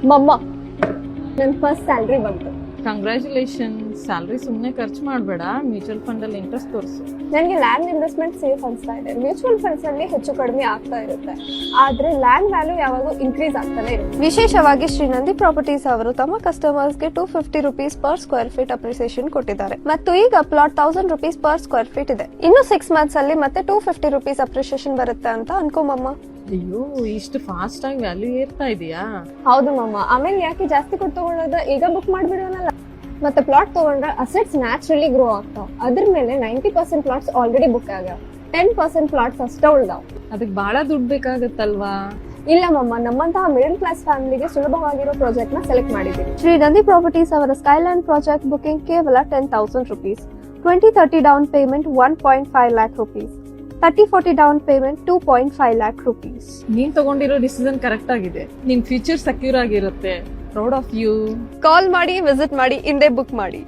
ಮಮ್ಮ ನನ್ನ first salary ಬಂತು. ಕಂಗ್ರ್ಯಾಚುಲೇಷನ್. ಸ್ಯಾಲ್ರಿ ಸುಮ್ಮನೆ ಖರ್ಚು ಮಾಡಬೇಡ, ಮ್ಯೂಚುವಲ್ ಫಂಡ್ ಅಲ್ಲಿ ಇಂಟ್ರೆಸ್ಟ್ ತೋರಿಸು. ನನಗೆ ಲ್ಯಾಂಡ್ ಇನ್ವೆಸ್ಟ್ಮೆಂಟ್ ಸೇಫ್ ಅನ್ಸ್ತಾ ಇದೆ. ಮ್ಯೂಚುವಲ್ ಫಂಡ್ಸ್ ಅಲ್ಲಿ ಹೆಚ್ಚು ಕಡಿಮೆ ಆಗ್ತಾ ಇರುತ್ತೆ, ಆದ್ರೆ ಲ್ಯಾಂಡ್ ವ್ಯಾಲ್ಯೂ ಯಾವಾಗೂ ಇನ್ಕ್ರೀಸ್ ಆಗ್ತಾನೆ ಇರುತ್ತೆ. ವಿಶೇಷವಾಗಿ ಶ್ರೀನಂದಿ ಪ್ರಾಪರ್ಟೀಸ್ ಅವರು ತಮ್ಮ ಕಸ್ಟಮರ್ಸ್ಗೆ 250 rupees per square feet appreciation ಕೊಟ್ಟಿದ್ದಾರೆ ಮತ್ತು ಈಗ plot 1000 rupees per square feet ಇದೆ. ಇನ್ನು 6 months ಅಲ್ಲಿ ಮತ್ತೆ 250 rupees ಅಪ್ರಿಸಿಯೇಷನ್ ಬರುತ್ತೆ ಅಂತ ಅನ್ಕೋಮಮ್ಮ. ಅಯ್ಯೋ, ಇಷ್ಟು ಫಾಸ್ಟ್ ಆಗಿ ವ್ಯಾಲ್ಯೂ ಏರ್ತಾ ಇದೆಯಾ? ಹೌದು ಮಮ್ಮ. ಆಮೇಲೆ ಯಾಕೆ ಜಾಸ್ತಿ ಕೊಟ್ಟು ತಗೊಳ್ಳೋದು, ಈಗ ಬುಕ್ ಮಾಡ್ಬಿಡೋನಲ್ಲ. ಮತ್ತೆ ಪ್ಲಾಟ್ ತಗೊಂಡ್ರೆ ಅಸೆಟ್ಸ್ ನ್ಯಾಚುರಲಿ ಗ್ರೋ ಆಗ್ತಾವ. ಅದ್ರ ಮೇಲೆ 90% ಪ್ಲಾಟ್ಸ್ ಆಲ್ರೆಡಿ ಬುಕ್ ಆಗ್ಯಾವ, 10% ಪ್ಲಾಟ್ಸ್ ಅಷ್ಟೇ ಉಳ್ದಾವ್. ಅದಕ್ಕೆ ಬಹಳ ದುಡ್ಡು ಬೇಕಾಗತ್ತಲ್ವಾ? ಇಲ್ಲ ಮಮ್ಮ, ನಮ್ಮಂತಹ ಮಿಡಲ್ ಕ್ಲಾಸ್ ಫ್ಯಾಮಿಲಿಗೆ ಸುಲಭವಾಗಿರೋ ಪ್ರಾಜೆಕ್ಟ್ ನ ಸೆಲೆಕ್ಟ್ ಮಾಡಿದ್ದೀವಿ. ಶ್ರೀನಂದಿ ಪ್ರಾಪರ್ಟೀಸ್ ಅವರ ಸ್ಕೈಲ್ಯಾಂಡ್ ಪ್ರಾಜೆಕ್ಟ್ ಬುಕಿಂಗ್ ಕೇವಲ 10,000 rupees, 20-30 down payment 1.5 lakh rupees, 30-40 down payment 2.5 lakh rupees. ನೀನ್ ತಗೊಂಡಿರೋ ಡಿಸಿಷನ್ ಕರೆಕ್ಟ್ ಆಗಿದೆ. ನಿನ್ ಫ್ಯೂಚರ್ ಸೆಕ್ಯೂರ್ ಆಗಿರುತ್ತೆ. Proud of you. ಕಾಲ್ ಮಾಡಿ, ವಿಸಿಟ್ ಮಾಡಿ, ಇಂದೇ ಬುಕ್ ಮಾಡಿ.